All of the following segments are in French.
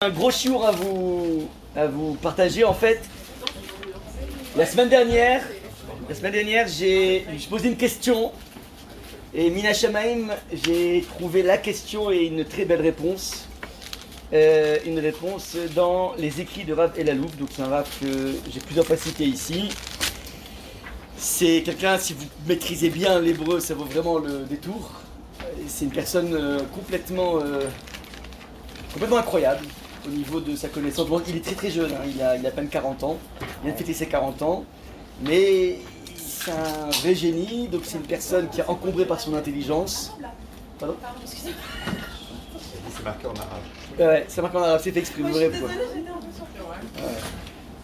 Un gros chiour à vous partager en fait. La semaine dernière, j'ai posé une question et Mina Shamaim, j'ai trouvé la question et une très belle réponse. Une réponse dans les écrits de Rav Elalouf. Donc c'est un Rav que j'ai plusieurs fois cité ici. C'est quelqu'un, si vous maîtrisez bien l'hébreu, ça vaut vraiment le détour. C'est une personne complètement incroyable au niveau de sa connaissance. Bon, il est très très jeune, hein. Il a à peine 40 ans, il vient de fêter ses 40 ans, mais c'est un vrai génie, donc c'est une personne qui est encombrée par son intelligence. Pardon ? C'est marqué en arabe. Ouais, c'est marqué en arabe, c'est fait exprès, vous verrez pourquoi. Ne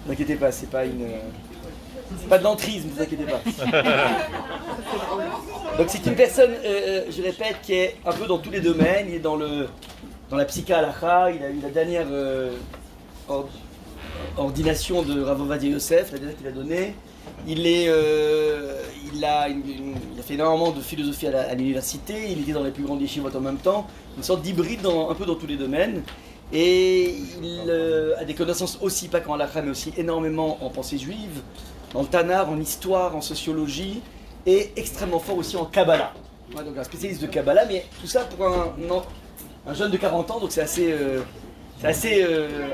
vous inquiétez pas, c'est pas de l'entrisme, ne vous inquiétez pas. Donc c'est une personne, je répète, qui est un peu dans tous les domaines. Il est dans la psycha halakha, il a eu la dernière ordination de Rav Ovadia Yosef, la dernière qu'il a donnée. Il a fait énormément de philosophie à l'université, il était dans les plus grandes yeshivot en même temps, une sorte d'hybride un peu dans tous les domaines. Et il a des connaissances aussi, pas qu'en halakha, mais aussi énormément en pensée juive, dans le Tanar, en histoire, en sociologie, et extrêmement fort aussi en Kabbalah. Ouais, donc un spécialiste de Kabbalah, mais tout ça pour un jeune de 40 ans, donc c'est assez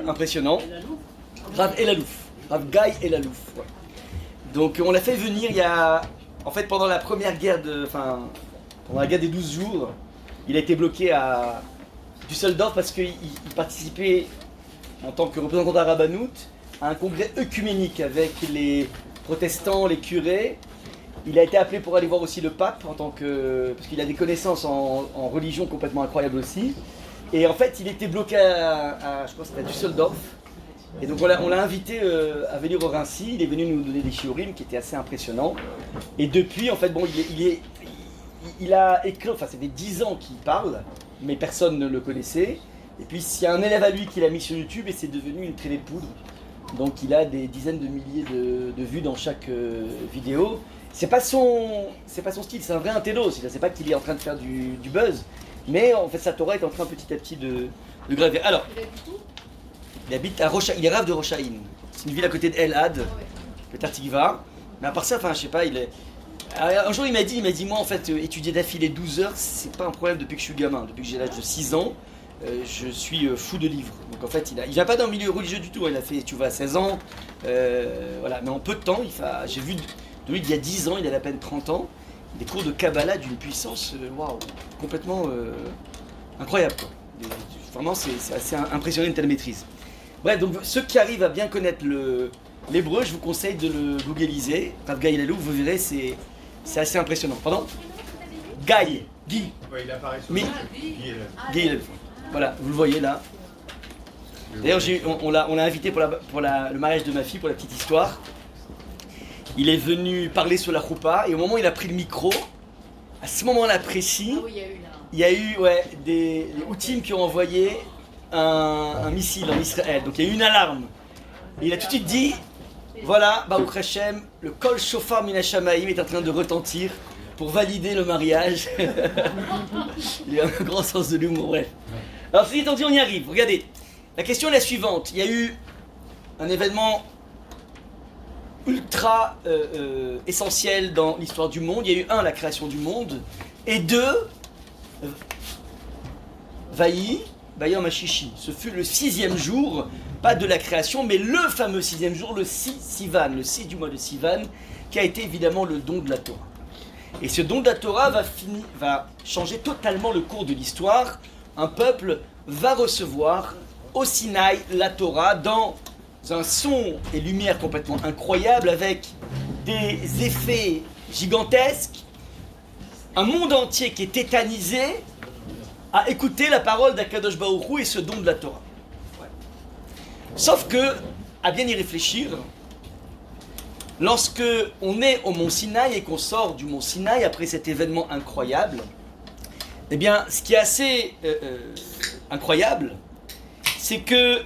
impressionnant. Rav Elalouf, Rav Guy Elalouf. Ouais. Donc on l'a fait venir pendant la première guerre pendant la guerre des 12 jours, il a été bloqué à Düsseldorf parce qu'il participait en tant que représentant d'Arabanout à un congrès œcuménique avec les protestants, les curés. Il a été appelé pour aller voir aussi le pape parce qu'il a des connaissances en religion complètement incroyables aussi. Et en fait, il était bloqué je crois que c'était à Düsseldorf. Et donc on l'a invité à venir au Rincy. Il est venu nous donner des shiurim qui étaient assez impressionnants. Et depuis, en fait, bon, il a écrit, ça fait 10 ans qu'il parle, mais personne ne le connaissait. Et puis il y a un élève à lui qui l'a mis sur YouTube et c'est devenu une traînée de poudre. Donc il a des dizaines de milliers de vues dans chaque vidéo. C'est pas son style, c'est un vrai intello. C'est pas qu'il est en train de faire du buzz, mais en fait sa Torah est en train petit à petit de gravir. Alors, il habite à Rocha, il est Rav de Rochaïn. C'est une ville à côté de El Had, le Tartikva. Mais à part ça, je sais pas, un jour il m'a dit moi en fait étudier d'affilée 12 heures, c'est pas un problème depuis que je suis gamin, depuis que j'ai l'âge de 6 ans. Je suis fou de livres. Donc en fait, il vient pas d'un milieu religieux du tout. Il a fait, à 16 ans. Voilà. Mais en peu de temps, j'ai vu de lui il y a 10 ans, il avait à peine 30 ans, des cours de Kabbalah d'une puissance complètement incroyable. Quoi. Vraiment, c'est assez impressionnant une telle maîtrise. Bref, donc ceux qui arrivent à bien connaître l'hébreu, je vous conseille de le googliser. Rav Guy Elalouf, vous verrez, c'est assez impressionnant. Pardon ? Guy. Ouais, il apparaît sur Guy Elalouf. Voilà, vous le voyez là. D'ailleurs, on l'a invité pour le mariage de ma fille, pour la petite histoire. Il est venu parler sur la choupa et au moment où il a pris le micro, à ce moment-là précis, il y a eu des Houthim qui ont envoyé un missile en Israël. Donc il y a eu une alarme. Et il a tout de suite dit, voilà, Baruch Hashem, le Kol Shofar Min HaShamayim est en train de retentir pour valider le mariage. Il a un grand sens de l'humour, bref. Alors, ceci étant dit, on y arrive. Regardez, la question est la suivante. Il y a eu un événement ultra essentiel dans l'histoire du monde. Il y a eu la création du monde, et 2, Bayom HaShishi. Ce fut le 6e jour, pas de la création, mais le fameux 6e jour, le 6 Sivan, le 6 du mois de Sivan, qui a été évidemment le don de la Torah. Et ce don de la Torah va changer totalement le cours de l'histoire. Un peuple va recevoir au Sinaï la Torah dans un son et lumière complètement incroyable, avec des effets gigantesques, un monde entier qui est tétanisé à écouter la parole d'Akadosh Baruch Hu et ce don de la Torah. Ouais. Sauf que, à bien y réfléchir, lorsque on est au mont Sinaï et qu'on sort du mont Sinaï après cet événement incroyable, eh bien, ce qui est assez incroyable, c'est que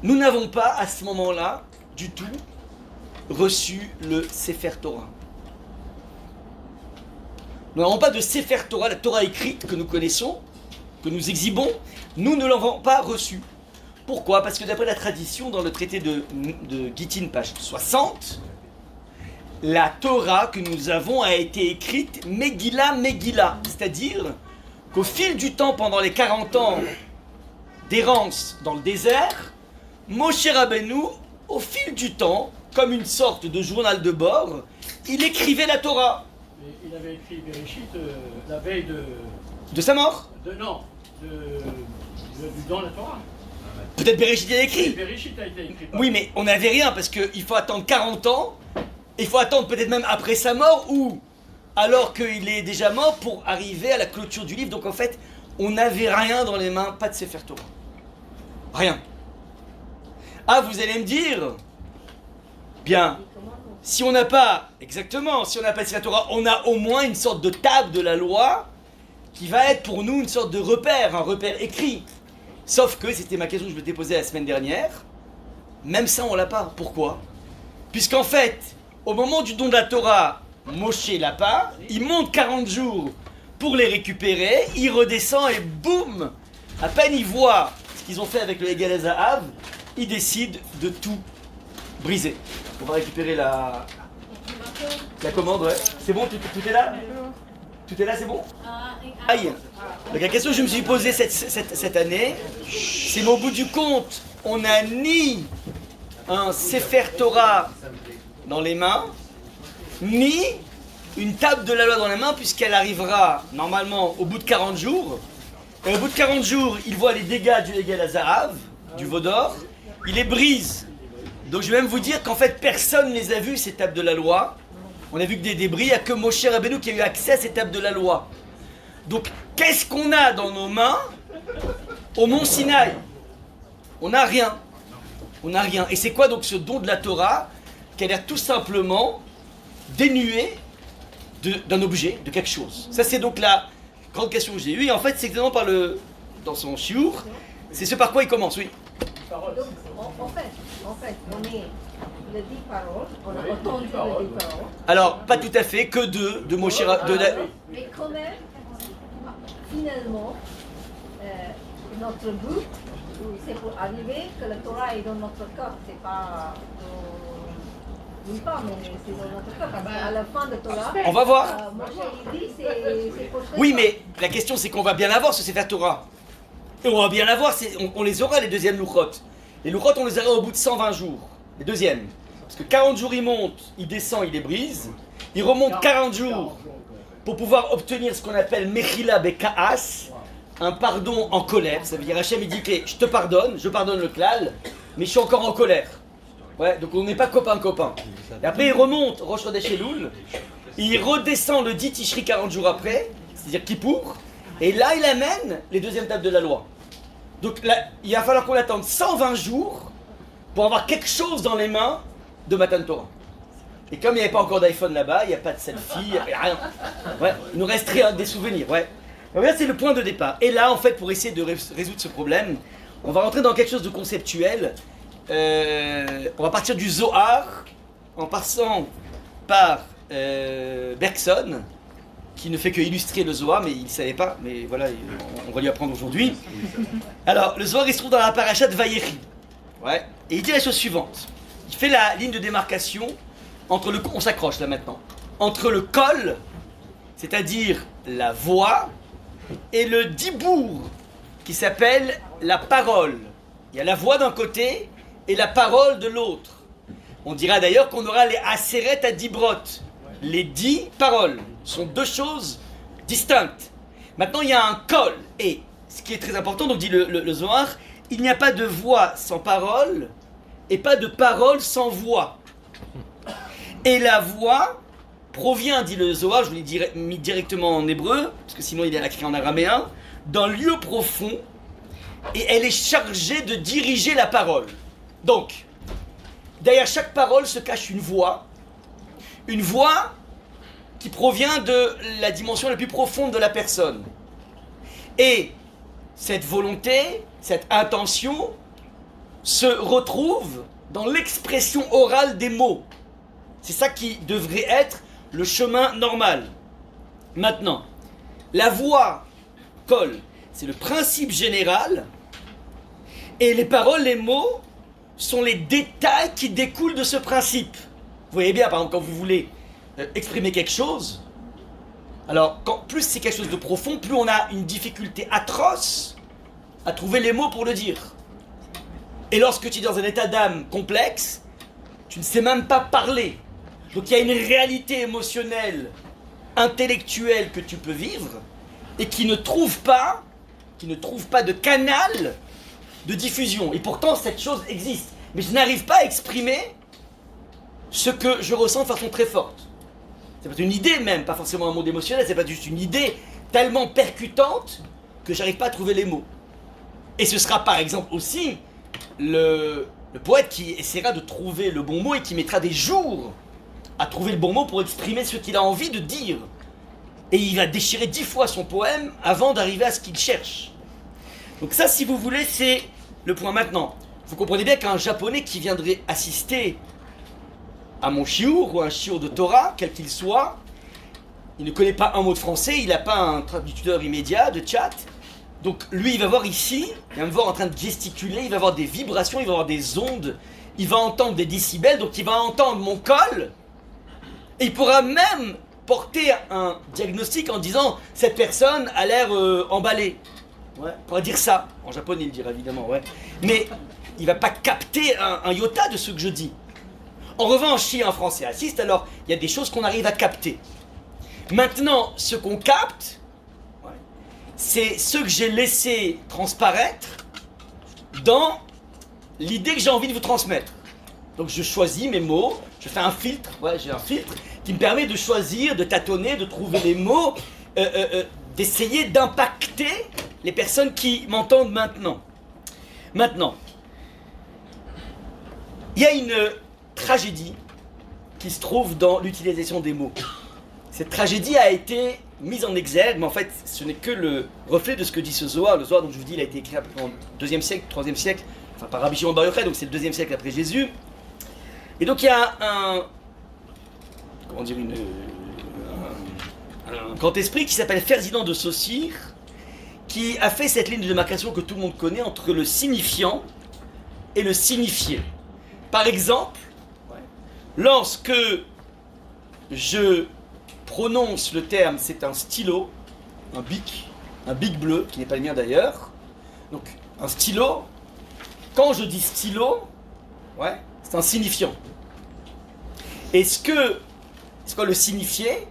nous n'avons pas, à ce moment-là, du tout, reçu le Sefer Torah. Nous n'avons pas de Sefer Torah, la Torah écrite que nous connaissons, que nous exhibons, nous ne l'avons pas reçu. Pourquoi? Parce que d'après la tradition, dans le traité de Gittin, page 60, la Torah que nous avons a été écrite Megillah, Megillah, c'est-à-dire qu'au fil du temps, pendant les 40 ans d'errance dans le désert, Moshe Rabbeinu, au fil du temps, comme une sorte de journal de bord, il écrivait la Torah. Il avait écrit Bereshit la veille de sa mort. Dans la Torah. Peut-être Bereshit a écrit. Bereshit a été écrit. Oui, mais on n'avait rien parce qu'il faut attendre 40 ans. Il faut attendre peut-être même après sa mort ou alors qu'il est déjà mort pour arriver à la clôture du livre. Donc en fait, on n'avait rien dans les mains, pas de Sefer Torah. Rien. Ah, vous allez me dire, bien, si on n'a pas, exactement, si on n'a pas de Sefer Torah, on a au moins une sorte de table de la loi qui va être pour nous une sorte de repère, un repère écrit. Sauf que, c'était ma question que je m'étais posée la semaine dernière, même ça on l'a pas. Pourquoi? Puisqu'en fait, au moment du don de la Torah, Moshe l'a pas, il monte 40 jours pour les récupérer, il redescend et boum, à peine il voit ce qu'ils ont fait avec le Egel Zahav, il décide de tout briser. On va récupérer la commande, ouais. C'est bon, tout est là? Tout est là, c'est bon? Aïe. Donc la question que je me suis posée cette année, c'est qu'au bout du compte, on n'a ni un Sefer Torah dans les mains, ni une table de la loi dans les mains, puisqu'elle arrivera normalement au bout de 40 jours. Et au bout de 40 jours, il voit les dégâts du Egel Zahav, du veau d'or, il les brise. Donc je vais même vous dire qu'en fait, personne ne les a vus, ces tables de la loi. On a vu que des débris, il n'y a que Moshe Rabbeinu qui a eu accès à ces tables de la loi. Donc, qu'est-ce qu'on a dans nos mains au mont Sinaï? On n'a rien. On n'a rien. Et c'est quoi donc ce don de la Torah qui a l'air tout simplement dénué d'un objet, de quelque chose? Ça, c'est donc la grande question que j'ai eue. Et en fait, c'est exactement dans son shiur, c'est ce par quoi il commence, oui. Donc, en fait, on est les 10 paroles, on a entendu les 10 paroles. Alors, pas tout à fait, que de Moshe Rabbeinu. Mais quand même, finalement, notre but, c'est pour arriver que la Torah est dans notre cœur. C'est pas nulle part, mais c'est dans notre cœur. Parce qu'à la fin de Torah, On va voir. Moshe il dit c'est pour Oui, mais la question c'est qu'on va bien l'avoir ce Sefer Torah. Et on va bien l'avoir, on les aura les deuxièmes Luchot. Les Luchot, on les aura au bout de 120 jours. Les deuxièmes. Parce que 40 jours il monte, il descend, il les brise. Il remonte 40 jours pour pouvoir obtenir ce qu'on appelle Mechila Beka'as, un pardon en colère. Ça veut dire Hachem il dit que je te pardonne, je pardonne le klal, mais je suis encore en colère. Ouais, donc on n'est pas copain-copain. Et après il remonte Rosh Chodesh Elul, il redescend le 10 Tishri 40 jours après, c'est-à-dire Kippour, et là il amène les deuxièmes tables de la loi. Donc là, il va falloir qu'on attende 120 jours pour avoir quelque chose dans les mains de Matan Torah. Et comme il n'y avait pas encore d'iPhone là-bas, il n'y a pas de selfie, il n'y a rien. Ouais, il nous resterait des souvenirs, ouais. Donc là, c'est le point de départ. Et là, en fait, pour essayer de résoudre ce problème, on va rentrer dans quelque chose de conceptuel. On va partir du Zohar, en passant par Bergson, qui ne fait que illustrer le Zohar, mais il ne savait pas, mais voilà, on va lui apprendre aujourd'hui. Alors, le Zohar, il se trouve dans la paracha de Vayechi. Ouais. Et il dit la chose suivante. Il fait la ligne de démarcation entre on s'accroche là maintenant, entre le kol, c'est-à-dire la voix, et le dibour, qui s'appelle la parole. Il y a la voix d'un côté et la parole de l'autre. On dira d'ailleurs qu'on aura les aseret à dibrot. Les 10 paroles sont deux choses distinctes. Maintenant, il y a un kol. Et ce qui est très important, donc dit le Zohar, il n'y a pas de voix sans parole et pas de parole sans voix. Et la voix provient, dit le Zohar, je vous l'ai mis directement en hébreu, parce que sinon il est écrit en araméen, d'un lieu profond, et elle est chargée de diriger la parole. Donc, derrière chaque parole se cache une voix qui provient de la dimension la plus profonde de la personne. Et cette volonté, cette intention, se retrouve dans l'expression orale des mots. C'est ça qui devrait être le chemin normal. Maintenant, la voix, kol, c'est le principe général, et les paroles, les mots, sont les détails qui découlent de ce principe. Vous voyez bien, par exemple, quand vous voulez exprimer quelque chose, alors plus c'est quelque chose de profond, plus on a une difficulté atroce à trouver les mots pour le dire. Et lorsque tu es dans un état d'âme complexe, tu ne sais même pas parler. Donc il y a une réalité émotionnelle, intellectuelle que tu peux vivre et qui ne trouve pas de canal de diffusion. Et pourtant cette chose existe. Mais je n'arrive pas à exprimer ce que je ressens de façon très forte. C'est pas une idée même, pas forcément un monde émotionnel, c'est pas juste une idée tellement percutante que j'arrive pas à trouver les mots. Et ce sera par exemple aussi le poète qui essaiera de trouver le bon mot et qui mettra des jours à trouver le bon mot pour exprimer ce qu'il a envie de dire. Et il va déchirer 10 fois son poème avant d'arriver à ce qu'il cherche. Donc ça, si vous voulez, c'est le point. Maintenant, vous comprenez bien qu'un japonais qui viendrait assister à mon shiur ou un shiur de Torah, quel qu'il soit, il ne connaît pas un mot de français, il n'a pas un traducteur immédiat de chat. Donc lui, il va voir ici, il va me voir en train de gesticuler, il va voir des vibrations, il va voir des ondes, il va entendre des décibels, donc il va entendre mon col, et il pourra même porter un diagnostic en disant « cette personne a l'air emballée ». Ouais, on pourra dire ça, en japonais il le dira évidemment, ouais. Mais il va pas capter un iota de ce que je dis. En revanche, si un Français assiste, alors il y a des choses qu'on arrive à capter. Maintenant, ce qu'on capte, c'est ce que j'ai laissé transparaître dans l'idée que j'ai envie de vous transmettre. Donc je choisis mes mots, je fais un filtre, j'ai un filtre qui me permet de choisir, de tâtonner, de trouver les mots, d'essayer d'impacter les personnes qui m'entendent maintenant. Maintenant, il y a une tragédie qui se trouve dans l'utilisation des mots. Cette tragédie a été mise en exergue, mais en fait, ce n'est que le reflet de ce que dit ce Zohar. Le Zohar, donc je vous dis, il a été écrit en 2e siècle, 3e siècle, enfin par Rabbi Shimon Bar Yochai, donc c'est le 2e siècle après Jésus. Et donc il y a un grand esprit qui s'appelle Ferdinand de Saussure, qui a fait cette ligne de démarcation que tout le monde connaît entre le signifiant et le signifié. Par exemple, lorsque je prononce le terme, c'est un stylo, un bic bleu, qui n'est pas le mien d'ailleurs. Donc, un stylo, quand je dis stylo, c'est un signifiant. Et ce que le signifié,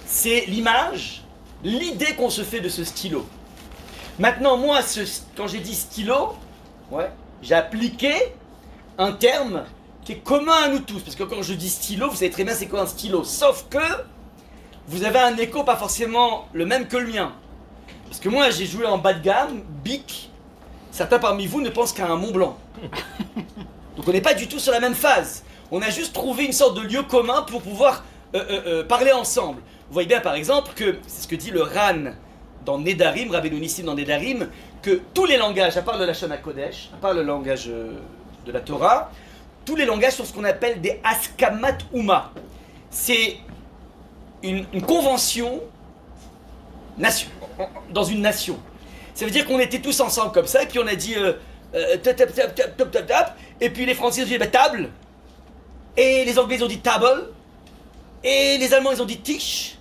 c'est l'image, l'idée qu'on se fait de ce stylo. Maintenant, moi, quand j'ai dit stylo, j'ai appliqué un terme qui est commun à nous tous. Parce que quand je dis stylo, vous savez très bien c'est quoi un stylo. Sauf que vous avez un écho pas forcément le même que le mien. Parce que moi, j'ai joué en bas de gamme, bic. Certains parmi vous ne pensent qu'à un Mont Blanc. Donc on n'est pas du tout sur la même phase. On a juste trouvé une sorte de lieu commun pour pouvoir parler ensemble. Vous voyez bien par exemple que, c'est ce que dit le Ran dans Nedarim, Rabbeinu Nissim dans Nedarim, que tous les langages, à part le Lashon HaKodesh, à part le langage de la Torah, tous les langages sont ce qu'on appelle des Askamat Uma. C'est une convention dans une nation. Ça veut dire qu'on était tous ensemble comme ça, et puis on a dit tap, et puis les Français ont dit table, et les Anglais ont dit table, et les Allemands ils ont dit tisch.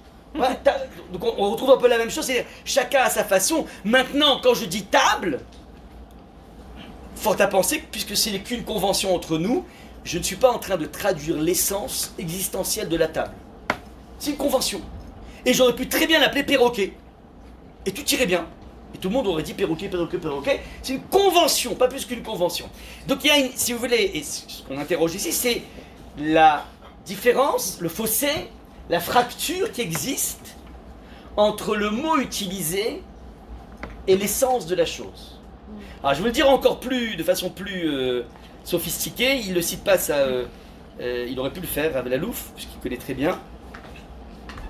Donc on retrouve un peu la même chose, c'est chacun à sa façon. Maintenant, quand je dis table, fort à penser que puisque c'est qu'une convention entre nous, je ne suis pas en train de traduire l'essence existentielle de la table. C'est une convention. Et j'aurais pu très bien l'appeler perroquet. Et tout irait bien. Et tout le monde aurait dit perroquet. C'est une convention, pas plus qu'une convention. Donc il y a si vous voulez, et ce qu'on interroge ici, c'est la différence, le fossé, la fracture qui existe entre le mot utilisé et l'essence de la chose. Alors je vais le dire encore de façon plus sophistiquée, il ne le cite pas, ça, il aurait pu le faire avec la Louf, puisqu'il connaît très bien.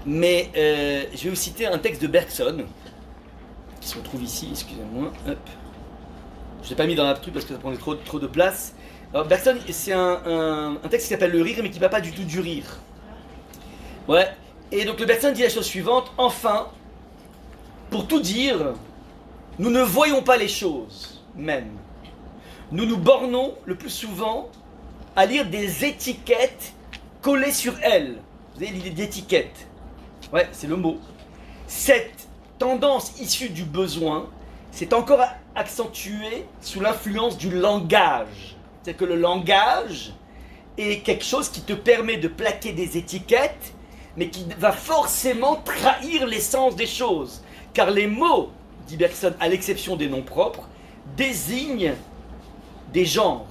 Mais je vais vous citer un texte de Bergson, qui se retrouve ici, excusez-moi, hop. Je ne l'ai pas mis dans la truc parce que ça prenait trop de place. Alors Bergson, c'est un texte qui s'appelle Le Rire, mais qui ne va pas du tout du rire. Et donc le Bergson dit la chose suivante, enfin, pour tout dire, nous ne voyons pas les choses même. Nous nous bornons le plus souvent à lire des étiquettes collées sur elles. Vous avez l'idée d'étiquette. Ouais, c'est le mot. Cette tendance issue du besoin s'est encore accentuée sous l'influence du langage. C'est-à-dire que le langage est quelque chose qui te permet de plaquer des étiquettes, mais qui va forcément trahir l'essence des choses. Car les mots, dit Bergson, à l'exception des noms propres, désignent des genres.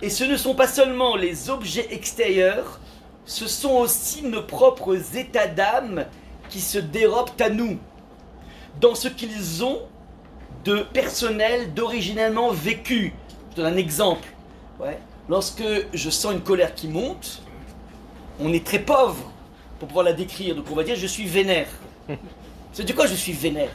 Et ce ne sont pas seulement les objets extérieurs, ce sont aussi nos propres états d'âme qui se dérobent à nous, dans ce qu'ils ont de personnel, d'originellement vécu. Je donne un exemple. Ouais. Lorsque je sens une colère qui monte, on est très pauvre pour pouvoir la décrire. Donc on va dire je suis vénère. C'est de quoi je suis vénère?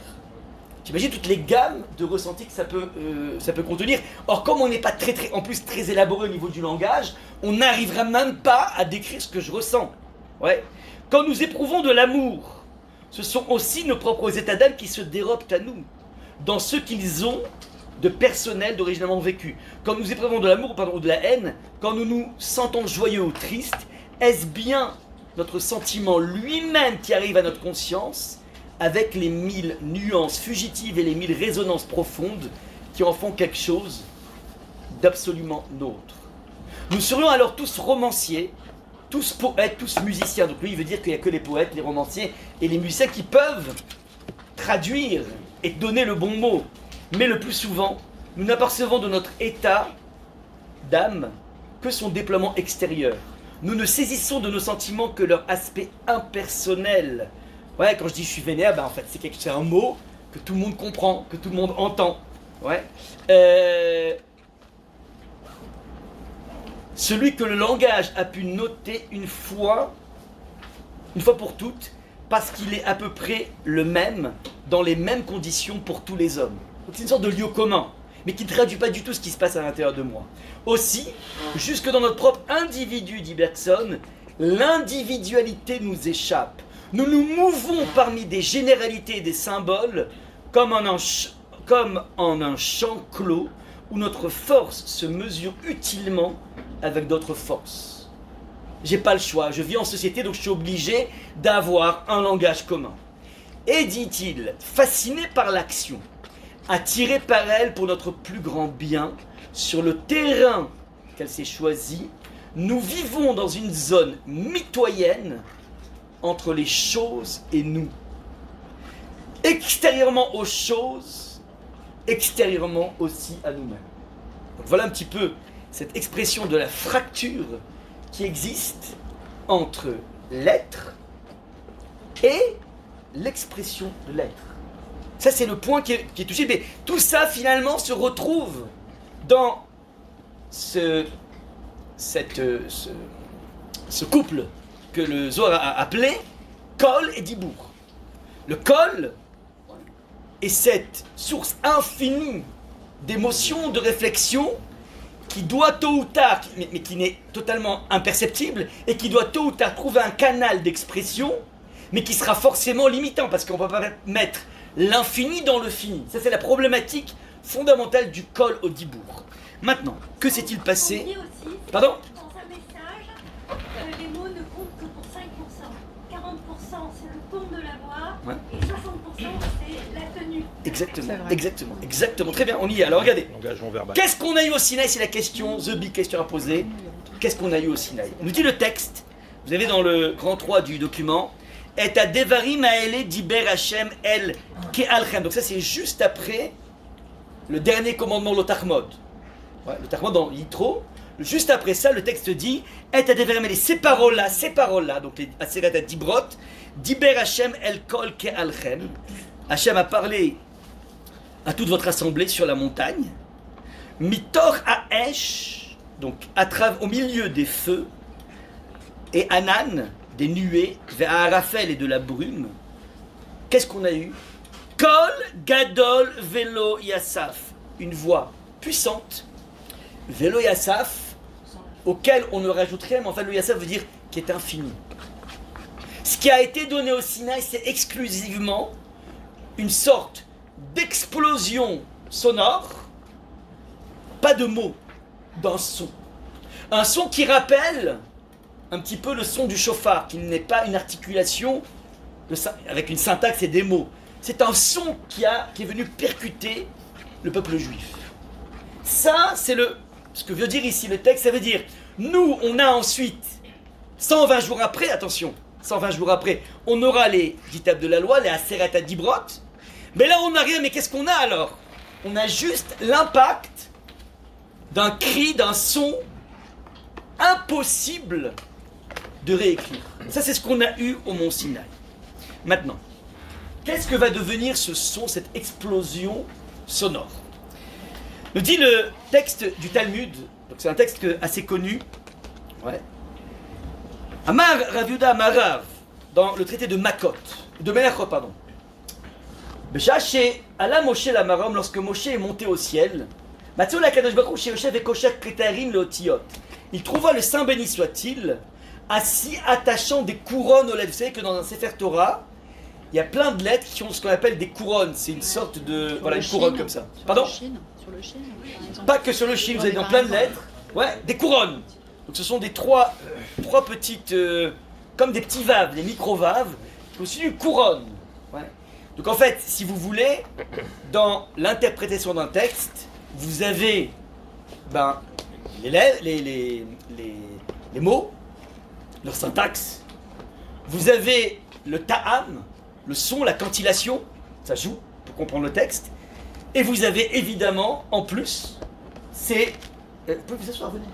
T'imagines toutes les gammes de ressentis que ça peut contenir. Or, comme on n'est pas en plus très élaboré au niveau du langage, on n'arrivera même pas à décrire ce que je ressens. Ouais. Quand nous éprouvons de l'amour, ce sont aussi nos propres états d'âme qui se dérobent à nous, dans ce qu'ils ont de personnel, d'originellement vécu. Quand nous éprouvons de l'amour ou de la haine, quand nous nous sentons joyeux ou tristes, est-ce bien notre sentiment lui-même qui arrive à notre conscience, avec les 1000 nuances fugitives et les 1000 résonances profondes qui en font quelque chose d'absolument nôtre. Nous serions alors tous romanciers, tous poètes, tous musiciens. Donc lui, il veut dire qu'il n'y a que les poètes, les romanciers et les musiciens qui peuvent traduire et donner le bon mot. Mais le plus souvent, nous n'apercevons de notre état d'âme que son déploiement extérieur. Nous ne saisissons de nos sentiments que leur aspect impersonnel. Ouais, quand je dis je suis vénère, en fait c'est un mot que tout le monde comprend, que tout le monde entend. Ouais. Celui que le langage a pu noter une fois pour toutes, parce qu'il est à peu près le même, dans les mêmes conditions pour tous les hommes. Donc c'est une sorte de lieu commun, mais qui ne traduit pas du tout ce qui se passe à l'intérieur de moi. Aussi, jusque dans notre propre individu, dit Bergson, l'individualité nous échappe. Nous nous mouvons parmi des généralités et des symboles comme en un champ clos où notre force se mesure utilement avec d'autres forces. J'ai pas le choix, je vis en société donc je suis obligé d'avoir un langage commun. Et dit-il, fasciné par l'action, attiré par elle pour notre plus grand bien, sur le terrain qu'elle s'est choisi, nous vivons dans une zone mitoyenne entre les choses et nous. Extérieurement aux choses, extérieurement aussi à nous-mêmes. Donc voilà un petit peu cette expression de la fracture qui existe entre l'être et l'expression de l'être. Ça c'est le point qui est touché. Mais tout ça finalement se retrouve dans ce couple que le Zohar a appelé Kol et Dibour. Le Kol est cette source infinie d'émotions, de réflexions qui doit tôt ou tard, mais qui n'est totalement imperceptible, et qui doit tôt ou tard trouver un canal d'expression, mais qui sera forcément limitant, parce qu'on ne peut pas mettre l'infini dans le fini. Ça c'est la problématique fondamentale du Kol au Dibour. Maintenant, que s'est-il passé? Pardon? Dans un message, les mots ne comptent que pour 5%. 40% c'est le ton de la voix, Ouais. et 60% c'est la tenue. Exactement. Très bien, on y est. Alors regardez. Engagement verbal. Qu'est-ce qu'on a eu au Sinaï? C'est la question, the big question à poser. Qu'est-ce qu'on a eu au Sinaï? Nous dit le texte, vous avez dans le grand 3 du document, Et à Devarim Haele Diber Hashem El Ke'alchem. Donc ça c'est juste après le dernier commandement, le Tarmod. Ouais, le Tarmod dans Yitro. Juste après ça, le texte dit Et à Devarim Haele, ces paroles-là, donc les Aseret Dibrot, Diber Hashem El Kol Ke'alchem. Hashem a parlé à toute votre assemblée sur la montagne. Mitor Haesh, donc au milieu des feux, et Anan, des nuées, vers Raphaël et de la brume. Qu'est-ce qu'on a eu? Kol Gadol Velo Yassaf, une voix puissante, Velo Yassaf, auquel on ne rajoute rien, mais enfin le Yassaf veut dire qui est infini. Ce qui a été donné au Sinaï, c'est exclusivement une sorte d'explosion sonore, pas de mots, d'un son. Un son qui rappelle un petit peu le son du chauffard, qui n'est pas une articulation avec une syntaxe et des mots. C'est un son qui est venu percuter le peuple juif. Ça, c'est ce que veut dire ici le texte. Ça veut dire, nous, on a ensuite, 120 jours après, attention, 120 jours après, on aura les dix tables de la loi, les Aseret Adibrot. Mais là, on n'a rien. Mais qu'est-ce qu'on a alors? On a juste l'impact d'un cri, d'un son impossible de réécrire. Ça, c'est ce qu'on a eu au Mont Sinaï. Maintenant, qu'est-ce que va devenir ce son, cette explosion sonore? Nous dit le texte du Talmud, donc c'est un texte assez connu. Ouais. Amar Rav Yehuda Amar Rav, dans le traité de Melachot, pardon. Beshaché ala Moshe la Marom, lorsque Moshe est monté au ciel, Matzo la Kadosh Baruch Hu sheyoshev vekosher kretarim leotiot. Il trouva le Saint béni soit-il assis attachant des couronnes aux lettres. Vous savez que dans un Sefer Torah, il y a plein de lettres qui ont ce qu'on appelle des couronnes. C'est une sorte de une couronne comme ça. Pardon? Sur le chêne, par exemple. Pas que sur le chine, vous avez dans plein de lettres. Ouais, des couronnes. Donc ce sont des trois petites, comme des petits vaves, des micro-vaves, qui aussi une couronne. Ouais. Donc en fait, si vous voulez, dans l'interprétation d'un texte, vous avez les mots, leur syntaxe. Vous avez le ta'am, le son, la cantillation, ça joue pour comprendre le texte. Et vous avez évidemment, en plus, c'est... Vous pouvez vous asseoir, venez.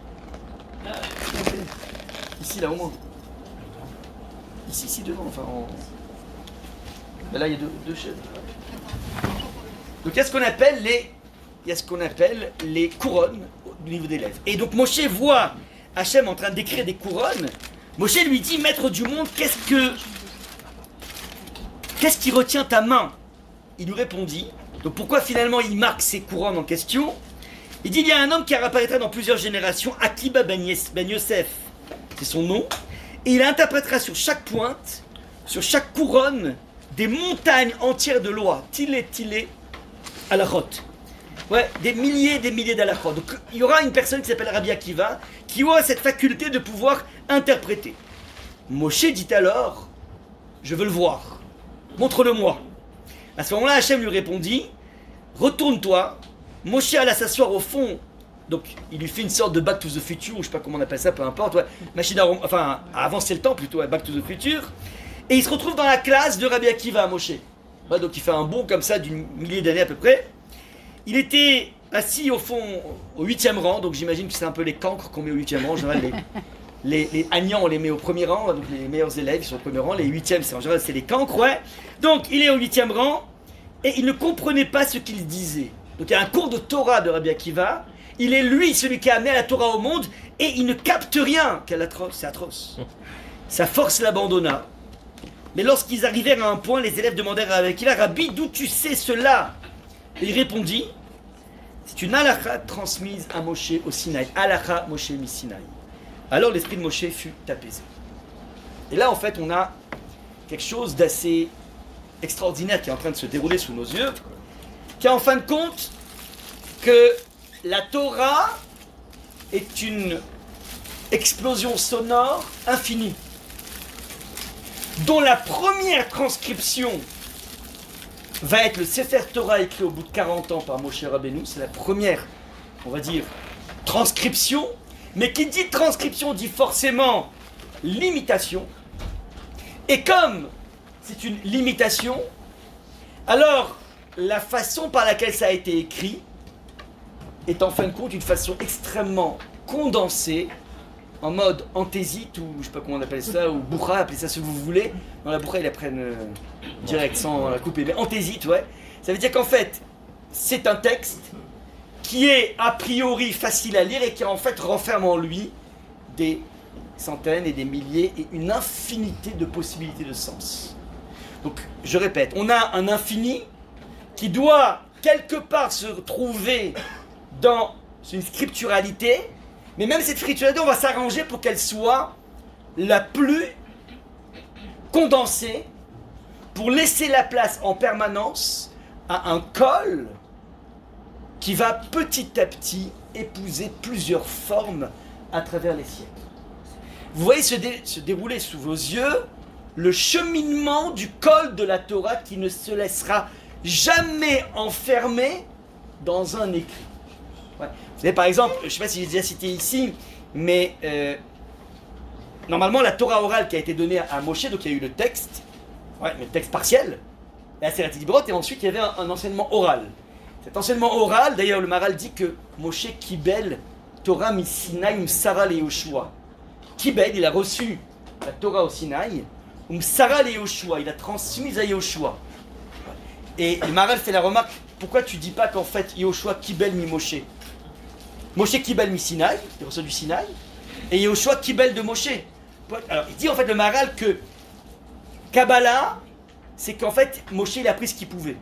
Ici, là, au moins. Ici, devant, enfin, là, il y a deux chaises. Donc, il y a ce qu'on appelle les couronnes au niveau des lèvres. Et donc, Moshe voit Hachem en train d'écrire des couronnes. Moshe lui dit, maître du monde, qu'est-ce qui retient ta main? Il lui répondit. Donc pourquoi finalement il marque ces couronnes en question? Il dit, il y a un homme qui apparaîtra dans plusieurs générations, Akiba ben Yosef, c'est son nom, et il interprétera sur chaque pointe, sur chaque couronne, des montagnes entières de lois, tilé, alachot. Ouais, des milliers d'alachot. Donc il y aura une personne qui s'appelle Rabbi Akiva, qui aura cette faculté de pouvoir interpréter. Moshe dit alors, je veux le voir, montre-le-moi. À ce moment-là, Hachem lui répondit, retourne-toi. Moshe alla s'asseoir au fond. Donc, il lui fait une sorte de Back to the Future, ou je sais pas comment on appelle ça, peu importe. Ouais. Machine à avancer le temps plutôt, Back to the Future. Et il se retrouve dans la classe de Rabbi Akiva, Moshe. Ouais, donc, il fait un bond comme ça d'une millier d'années à peu près. Il était assis au fond, au 8e rang. Donc, j'imagine que c'est un peu les cancres qu'on met au 8e rang. En général, les agnans, on les met au premier rang. Donc, les meilleurs élèves, ils sont au premier rang. Les 8e, en général, c'est les cancres, ouais. Donc, il est au 8e rang. Et il ne comprenait pas ce qu'il disait. Donc il y a un cours de Torah de Rabbi Akiva. Il est lui celui qui a amené la Torah au monde. Et il ne capte rien. C'est atroce. Sa force l'abandonna. Mais lorsqu'ils arrivèrent à un point, les élèves demandèrent à Rabbi Akiva, Rabbi, d'où tu sais cela? Et il répondit, c'est une halakha transmise à Moshe au Sinaï. Halakha Moshe mi Sinaï. Alors l'esprit de Moshe fut apaisé. Et là en fait on a quelque chose d'assez extraordinaire qui est en train de se dérouler sous nos yeux, qui est en fin de compte que la Torah est une explosion sonore infinie, dont la première transcription va être le Sefer Torah écrit au bout de 40 ans par Moshe Rabbeinu. C'est la première, on va dire, transcription, mais qui dit transcription dit forcément limitation. Et comme c'est une limitation, alors la façon par laquelle ça a été écrit est en fin de compte une façon extrêmement condensée, en mode anthésite, ou je sais pas comment on appelle ça, ou bourra, appelez ça ce que vous voulez. Dans la bourra, ils la prennent direct, sans la couper. Mais anthésite, ouais. Ça veut dire qu'en fait, c'est un texte qui est a priori facile à lire et qui en fait renferme en lui des centaines et des milliers et une infinité de possibilités de sens. Donc, je répète, on a un infini qui doit quelque part se trouver dans une scripturalité, mais même cette scripturalité, on va s'arranger pour qu'elle soit la plus condensée, pour laisser la place en permanence a un col qui va petit à petit épouser plusieurs formes à travers les siècles. Vous voyez se dérouler sous vos yeux le cheminement du col de la Torah qui ne se laissera jamais enfermer dans un écrit. Ouais. Vous savez, par exemple, je ne sais pas si j'ai déjà cité ici, mais normalement la Torah orale qui a été donnée à Moshe, donc il y a eu le texte, mais le texte partiel, la Seret Dibrot, et ensuite il y avait un enseignement oral. Cet enseignement oral, d'ailleurs le Maharal dit que Moshe Kibel Torah mi Sinaï Sarah le Yoshua. Kibel, il a reçu la Torah au Sinaï, Sarah le Yoshua, il a transmis à Yoshua. Et le Maharal fait la remarque, pourquoi tu dis pas qu'en fait Yoshua Kibel mi Moshe? Moshe Kibel mi Sinaï, il reçoit du Sinaï, et Yoshua Kibel de Moshe. Alors il dit en fait le Maharal que Kabbalah, c'est qu'en fait Moshe il a pris ce qu'il pouvait.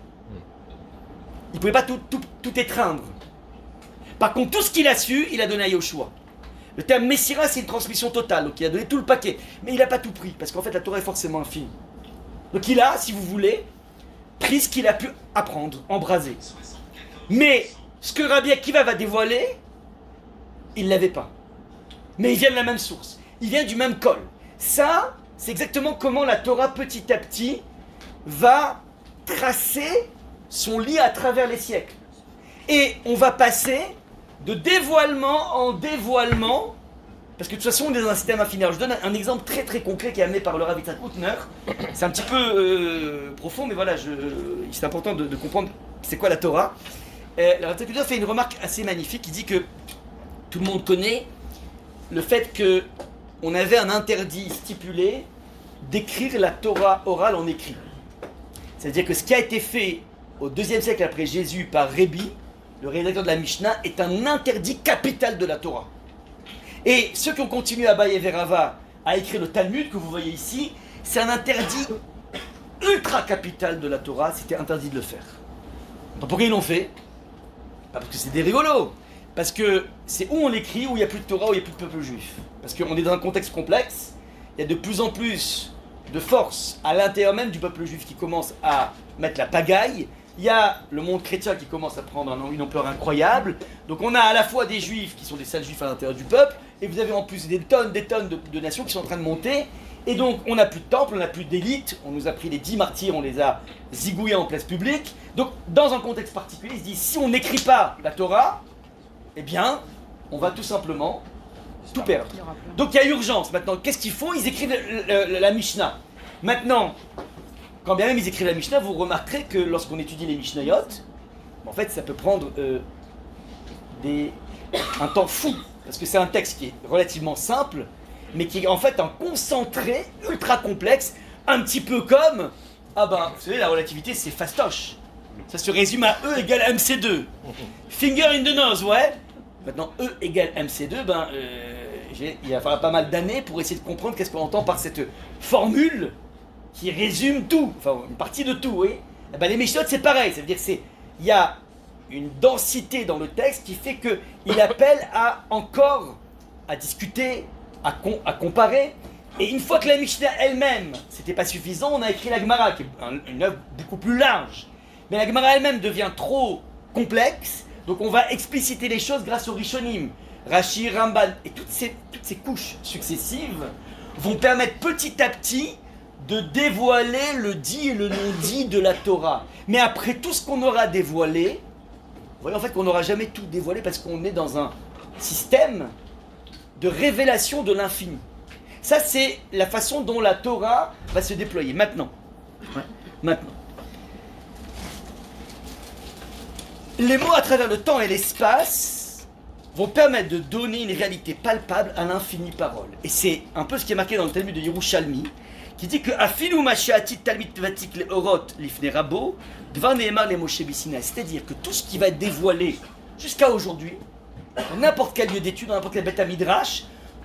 Il ne pouvait pas tout étreindre. Par contre, tout ce qu'il a su, il a donné à Yoshua. Le terme Messira, c'est une transmission totale, donc il a donné tout le paquet. Mais il n'a pas tout pris, parce qu'en fait la Torah est forcément infinie. Donc il a, si vous voulez, pris ce qu'il a pu apprendre, embraser. Mais ce que Rabbi Akiva va dévoiler, il ne l'avait pas. Mais il vient de la même source, il vient du même col. Ça, c'est exactement comment la Torah, petit à petit, va tracer son lit à travers les siècles. Et on va passer de dévoilement en dévoilement, parce que de toute façon on est dans un système infini. Alors, je donne un exemple très très concret qui est amené par le Rav Yitzhak Hutner. C'est un petit peu profond, mais voilà, c'est important de comprendre c'est quoi la Torah. Le Rav Yitzhak Hutner fait une remarque assez magnifique, il dit que tout le monde connaît le fait qu'on avait un interdit stipulé d'écrire la Torah orale en écrit. C'est-à-dire que ce qui a été fait au IIe siècle après Jésus par Rébi, le rédacteur de la Mishnah, est un interdit capital de la Torah. Et ceux qui ont continué à Abaye et Rava à écrire le Talmud que vous voyez ici, c'est un interdit ultra capital de la Torah, c'était interdit de le faire. Donc pourquoi ils l'ont fait? Pas parce que c'est des rigolos, parce que c'est où on écrit, où il n'y a plus de Torah, où il n'y a plus de peuple juif. Parce qu'on est dans un contexte complexe, il y a de plus en plus de force à l'intérieur même du peuple juif qui commence à mettre la pagaille. Il y a le monde chrétien qui commence à prendre une ampleur incroyable. Donc on a à la fois des juifs qui sont des sales juifs à l'intérieur du peuple, et vous avez en plus des tonnes de nations qui sont en train de monter. Et donc on n'a plus de temple, on n'a plus d'élite, on nous a pris les 10 martyrs, on les a zigouillés en place publique. Donc dans un contexte particulier, il se dit si on n'écrit pas la Torah, eh bien on va tout simplement tout perdre. Donc il y a urgence. Maintenant, qu'est-ce qu'ils font? Ils écrivent la Mishnah. Maintenant, quand bien même ils écrivent la Mishnah, vous remarquerez que lorsqu'on étudie les Mishnayot, en fait ça peut prendre un temps fou, parce que c'est un texte qui est relativement simple, mais qui est en fait un concentré ultra complexe, un petit peu comme, vous savez, la relativité c'est fastoche. Ça se résume à E égale MC2. Finger in the nose, ouais. Maintenant, E égale MC2, il va falloir pas mal d'années pour essayer de comprendre qu'est-ce qu'on entend par cette formule qui résume tout, enfin une partie de tout, oui. Les Mishnayot c'est pareil, ça veut dire il y a une densité dans le texte qui fait qu'il appelle à discuter, à comparer. Et une fois que la Mishnah elle-même, c'était pas suffisant, on a écrit la Gemara, qui est une œuvre beaucoup plus large. Mais la Gemara elle-même devient trop complexe, donc on va expliciter les choses grâce au Rishonim. Rashi, Ramban, et toutes ces couches successives vont permettre petit à petit de dévoiler le dit et le non-dit de la Torah. Mais après tout ce qu'on aura dévoilé, vous voyez en fait qu'on n'aura jamais tout dévoilé parce qu'on est dans un système de révélation de l'infini. Ça c'est la façon dont la Torah va se déployer. Maintenant. Les mots à travers le temps et l'espace vont permettre de donner une réalité palpable à l'infinie parole. Et c'est un peu ce qui est marqué dans le Talmud de Yerushalmi, qui dit que Afilu Mashiatit Talmid Vatik le Orot Lifne Rabo Dvar Nehemar le Moshe Bissina. C'est-à-dire que tout ce qui va être dévoilé jusqu'à aujourd'hui, dans n'importe quel lieu d'étude, dans n'importe quel Beth Midrash,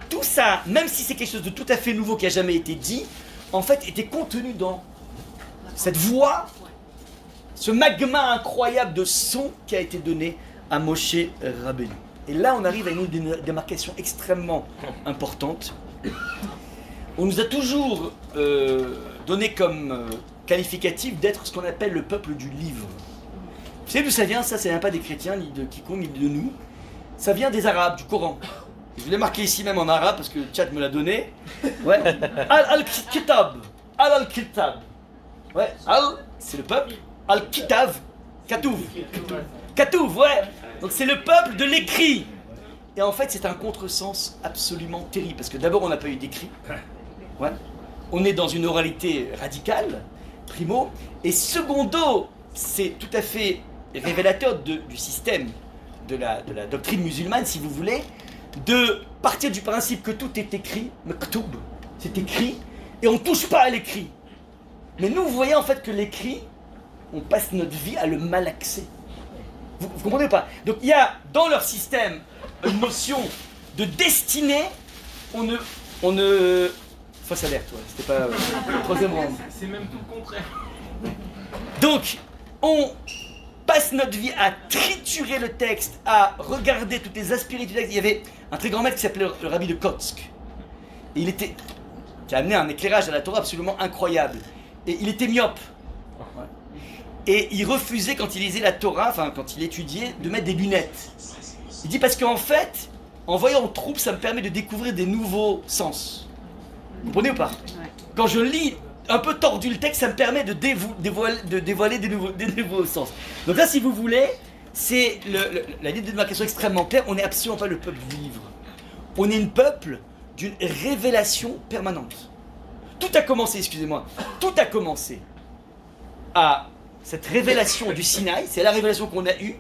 tout ça, même si c'est quelque chose de tout à fait nouveau qui n'a jamais été dit, en fait était contenu dans cette voix, ce magma incroyable de son qui a été donné à Moshe Rabbeinu. Et là, on arrive à une démarcation extrêmement importante. On nous a toujours donné comme qualificatif d'être ce qu'on appelle le peuple du livre. Vous savez d'où ça vient? Ça vient pas des chrétiens, ni de quiconque, ni de nous. Ça vient des Arabes, du Coran. Je l'ai marqué ici même en arabe parce que le chat me l'a donné. Ouais. Al-Kitab. Al-Kitab. Ouais. Al, c'est le peuple. Al-Kitab. Katouv. Katouv, ouais. Donc c'est le peuple de l'écrit. Et en fait, c'est un contresens absolument terrible. Parce que d'abord, on n'a pas eu d'écrit. Ouais. On est dans une oralité radicale, primo. Et secondo, c'est tout à fait révélateur du système, de la doctrine musulmane, si vous voulez, de partir du principe que tout est écrit, maktoub, c'est écrit, et on ne touche pas à l'écrit. Mais nous, vous voyez en fait que l'écrit, on passe notre vie à le malaxer. Vous comprenez pas? Donc il y a dans leur système une notion de destinée, on ne... Fausse alerte, ouais, c'était pas troisième round. C'est même tout le contraire. Donc, on passe notre vie à triturer le texte, à regarder toutes les aspérités du texte. Il y avait un très grand maître qui s'appelait le rabbi de Kotsk. Et qui a amené un éclairage à la Torah absolument incroyable. Et il était myope. Ouais. Et il refusait, quand il lisait la Torah, enfin quand il étudiait, de mettre des lunettes. Il dit parce qu'en fait, en voyant en troupe, ça me permet de découvrir des nouveaux sens. Vous comprenez ou pas? Quand je lis un peu tordu le texte, ça me permet de dévoiler des nouveaux sens. Donc là, si vous voulez, c'est la ligne de démarcation extrêmement claire. On n'est absolument pas le peuple du livre. On est un peuple d'une révélation permanente. Tout a commencé, excusez-moi, tout a commencé à cette révélation du Sinaï, c'est la révélation qu'on a eue,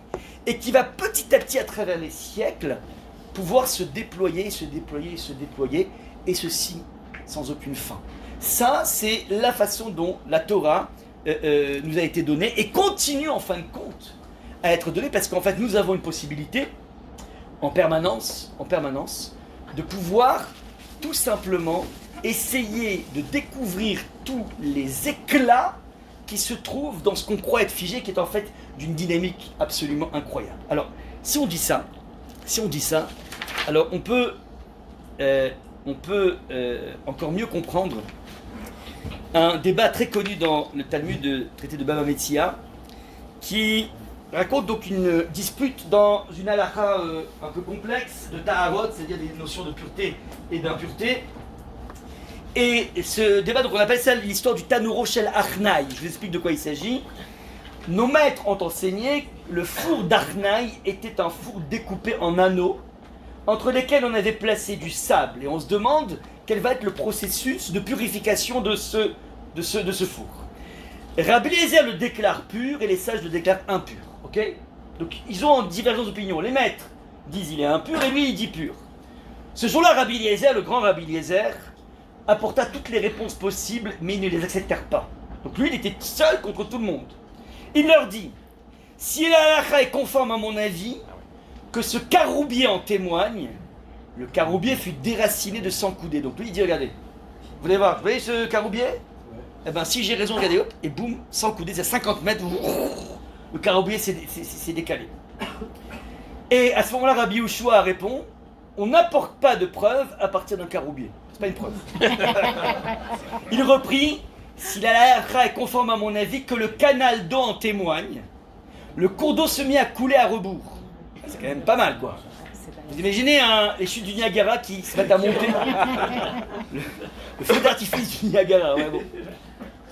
et qui va petit à petit, à travers les siècles, pouvoir se déployer, se déployer, se déployer, et ceci sans aucune fin. Ça, c'est la façon dont la Torah nous a été donnée et continue en fin de compte à être donnée parce qu'en fait nous avons une possibilité en permanence de pouvoir tout simplement essayer de découvrir tous les éclats qui se trouvent dans ce qu'on croit être figé, qui est en fait d'une dynamique absolument incroyable. Alors, si on dit ça, alors on peut encore mieux comprendre un débat très connu dans le Talmud, le traité de Baba Metzia, qui raconte donc une dispute dans une halakha un peu complexe de Taharot, c'est-à-dire des notions de pureté et d'impureté. Et ce débat, donc on appelle ça l'histoire du Tanuro Shel Achnai. Je vous explique de quoi il s'agit. Nos maîtres ont enseigné que le four d'Achnai était un four découpé en anneaux, entre lesquels on avait placé du sable. Et on se demande quel va être le processus de purification de ce four. Rabbi Eliezer le déclare pur et les sages le déclarent impur. Okay, donc ils ont en divergence d'opinion. Les maîtres disent il est impur et lui il dit pur. Ce jour-là, Rabbi Eliezer, le grand Rabbi Eliezer, apporta toutes les réponses possibles, mais ils ne les acceptèrent pas. Donc lui, il était seul contre tout le monde. Il leur dit, si la halakha est conforme à mon avis, que ce caroubier en témoigne, le caroubier fut déraciné de 100 coudées. Donc lui, il dit, regardez, vous allez voir, vous voyez ce caroubier? Eh bien, si j'ai raison, regardez, hop, et boum, 100 coudées, c'est 50 mètres, le caroubier s'est décalé. Et à ce moment-là, Rabbi Yehoshua répond, on n'apporte pas de preuve à partir d'un caroubier. C'est pas une preuve. Il reprit, si la halakha est conforme à mon avis, que le canal d'eau en témoigne, le cours d'eau se mit à couler à rebours. C'est quand même pas mal, quoi. Vous imaginez les chutes du Niagara qui se mettent à monter. Le feu d'artifice du Niagara, ouais, bon.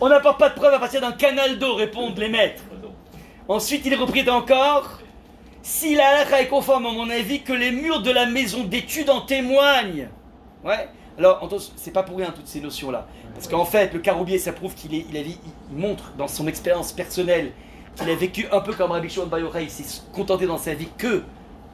On n'apporte pas de preuve à partir d'un canal d'eau, répondent les maîtres. Ensuite, il reprit encore, si la halakha est conforme à mon avis, que les murs de la maison d'études en témoignent. Ouais. Alors, c'est pas pour rien toutes ces notions-là. Parce qu'en fait, le caroubier, ça prouve il montre dans son expérience personnelle qu'il a vécu un peu comme Rabbi Shimon Bar Yochai, il s'est contenté dans sa vie que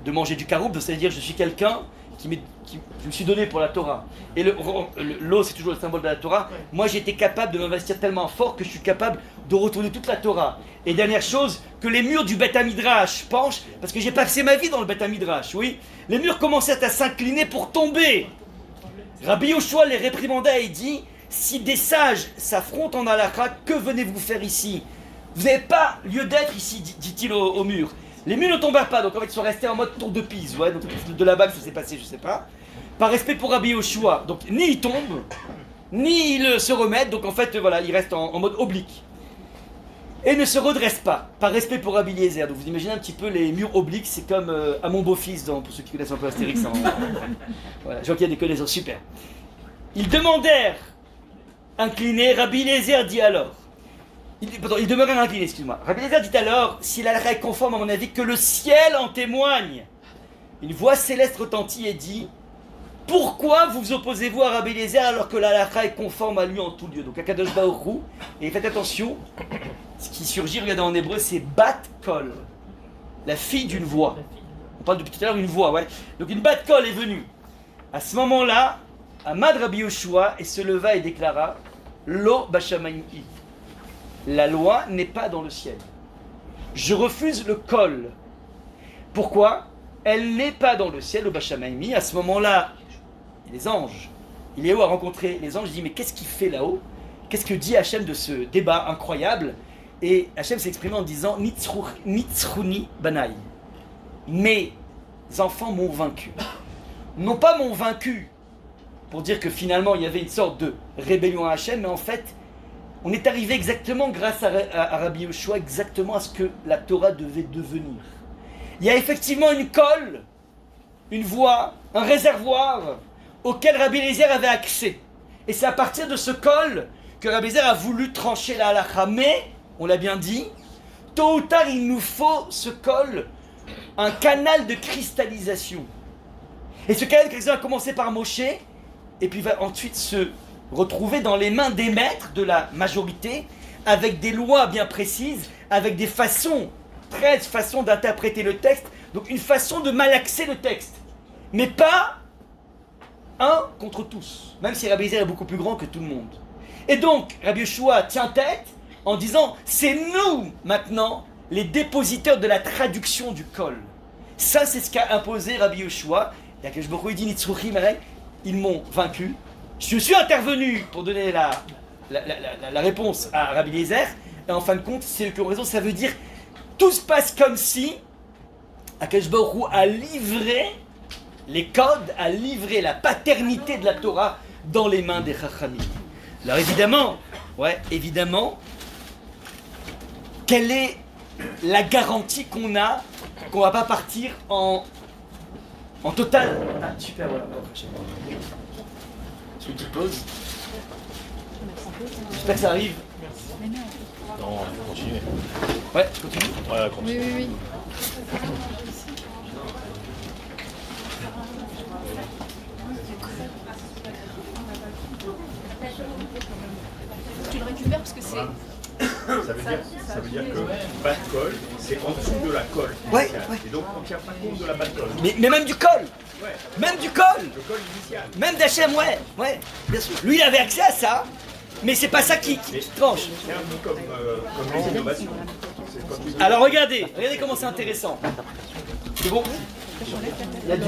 de manger du caroub, c'est-à-dire je suis quelqu'un je me suis donné pour la Torah. Et l'eau, c'est toujours le symbole de la Torah. Moi, j'ai été capable de m'investir tellement fort que je suis capable de retourner toute la Torah. Et dernière chose, que les murs du Beth Midrash penchent, parce que j'ai passé ma vie dans le Beth Midrash, oui. Les murs commençaient à s'incliner pour tomber. Rabbi Yehoshua les réprimanda et dit, si des sages s'affrontent en halakha, que venez-vous faire ici? Vous n'avez pas lieu d'être ici, dit-il au mur. Les murs ne tombèrent pas, donc en fait ils sont restés en mode tour de Pise, ouais, donc de là-bas que ça s'est passé, je sais pas. Par respect pour Rabbi Yehoshua, donc ni ils tombent, ni ils se remettent, donc en fait voilà, ils restent en mode oblique. et ne se redresse pas, par respect pour Rabbi Eliezer. Donc vous imaginez un petit peu les murs obliques, c'est comme à mon beau-fils, pour ceux qui connaissent un peu Astérix. Voilà, je vois qu'il y a des connaisseurs, super. Ils demandèrent inclinés, Rabbi Eliezer dit alors, ils demeurèrent inclinés, excuse-moi. Rabbi Eliezer dit alors, si la halakha est conforme à mon avis, que le ciel en témoigne. Une voix céleste retentit et dit, pourquoi vous opposez-vous à Rabbi Eliezer alors que la halakha est conforme à lui en tout lieu? Donc Akadosh Baruch Hu, et faites attention, ce qui surgit, regardez en hébreu, c'est Bat Kol, la fille d'une voix. On parle depuis tout à l'heure une voix, ouais. Donc une Bat Kol est venue. À ce moment-là, Amad Rabbi Yoshua et se leva et déclara, Lo Bashamayim hi. La loi n'est pas dans le ciel. Je refuse le Kol. Pourquoi? Elle n'est pas dans le ciel, au Bashamayim hi. À ce moment-là, les anges, Eliaou a rencontré les anges, il dit mais qu'est-ce qu'il fait là-haut? Qu'est-ce que dit Hachem de ce débat incroyable? Et Hachem s'est exprimé en disant Nitzruni Banaï. Mes enfants m'ont vaincu. Non pas m'ont vaincu pour dire que finalement il y avait une sorte de rébellion à Hachem, mais en fait on est arrivé exactement grâce à Rabbi Yoshua, exactement à ce que la Torah devait devenir. Il y a effectivement une colle, une voie, un réservoir auquel Rabbi Eliezer avait accès. Et c'est à partir de ce col que Rabbi Eliezer a voulu trancher la halakha. Mais, on l'a bien dit, tôt ou tard, il nous faut ce col, un canal de cristallisation. Et ce canal de cristallisation a commencé par Moshe, et puis va ensuite se retrouver dans les mains des maîtres de la majorité, avec des lois bien précises, avec des façons, 13 façons d'interpréter le texte, donc une façon de malaxer le texte. Mais pas un contre tous, même si Rabbi Eliezer est beaucoup plus grand que tout le monde. Et donc, Rabbi Yoshua tient tête en disant, c'est nous maintenant les dépositaires de la traduction du Kol. Ça, c'est ce qu'a imposé Rabbi Yoshua. Et Akadosh Baruch Hu dit, Nitzruchi Marek, ils m'ont vaincu. Je suis intervenu pour donner la réponse à Rabbi Eliezer. Et en fin de compte, c'est eux qui ont raison. Ça veut dire, tout se passe comme si Akadosh Baruch Hu a livré les codes, a livré la paternité de la Torah dans les mains des Chachamim. Alors évidemment, quelle est la garantie qu'on a qu'on va pas partir en total. Ah super, voilà. Je fais une petite pause. J'espère que ça arrive. Non, continuez. Ouais, je continue. Ouais, continue. Oui. Tu le récupères parce que c'est... Ça veut dire que bas de colle, c'est en dessous de la colle. Ouais. Et donc on ne tient pas compte de la bas de colle. Mais même du col. Ouais. Même du col. Le col initial. Même d'Hachem, ouais, bien sûr. Lui, il avait accès à ça, mais c'est pas ça qui tranche. C'est un peu comme les innovations. C'est comme les Alors regardez comment c'est intéressant. C'est bon? Il y a du...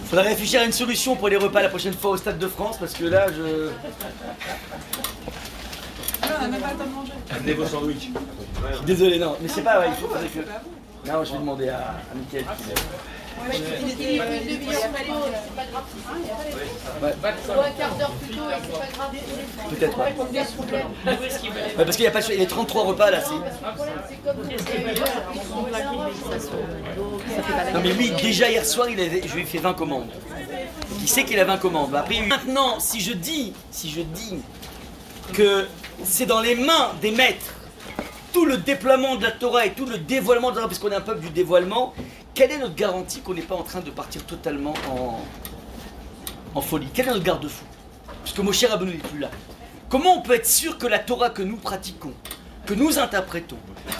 Faudrait réfléchir à une solution pour les repas la prochaine fois au Stade de France, parce que là, je... Amenez vos sandwichs. Désolé, non, mais c'est pas, il faudrait que... Non, je vais demander à Mickaël. Ouais. Ou un quart d'heure plus tôt et c'est pas grave. Peut-être pas. Ouais, parce qu'il y a pas de choix, il y a 33 repas là, c'est... Non mais lui, déjà hier soir, je lui ai fait 20 commandes. Donc il sait qu'il a 20 commandes. Après, maintenant, si je dis que c'est dans les mains des maîtres, tout le déploiement de la Torah et tout le dévoilement de la Torah, parce qu'on est un peuple du dévoilement, quelle est notre garantie qu'on n'est pas en train de partir totalement en folie? Quel est notre garde-fou? Puisque Moshe Rabbeinu n'est plus là. Comment on peut être sûr que la Torah que nous pratiquons, que nous interprétons,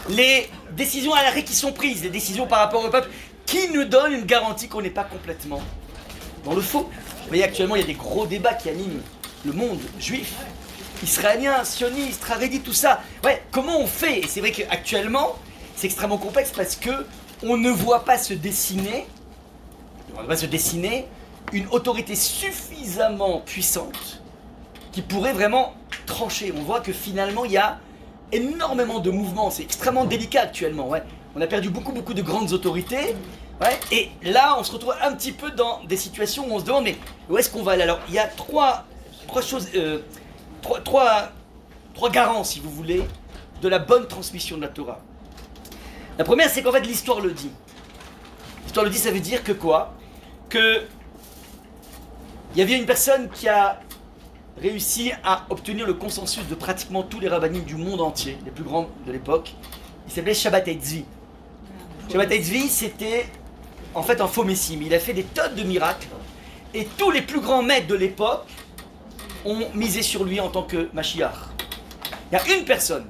les décisions à l'arrêt qui sont prises, les décisions par rapport au peuple, qui nous donne une garantie qu'on n'est pas complètement dans le faux? Vous voyez, actuellement, il y a des gros débats qui animent le monde juif, israélien, sioniste, haredi, tout ça. Ouais, comment on fait? Et c'est vrai qu'actuellement, c'est extrêmement complexe parce que on ne voit pas se dessiner une autorité suffisamment puissante qui pourrait vraiment trancher. On voit que finalement, il y a énormément de mouvements. C'est extrêmement délicat actuellement. Ouais. On a perdu beaucoup de grandes autorités. Ouais. Et là, on se retrouve un petit peu dans des situations où on se demande, mais où est-ce qu'on va aller? Alors, il y a trois choses, trois garants, si vous voulez, de la bonne transmission de la Torah. La première, c'est qu'en fait, l'histoire le dit. L'histoire le dit, ça veut dire que quoi? Que il y avait une personne qui a réussi à obtenir le consensus de pratiquement tous les rabbinim du monde entier, les plus grands de l'époque. Il s'appelait Shabbatai Tzvi. Shabbatai Tzvi, c'était en fait un faux messie, mais il a fait des tonnes de miracles. Et tous les plus grands maîtres de l'époque ont misé sur lui en tant que Mashiach. Il y a une personne.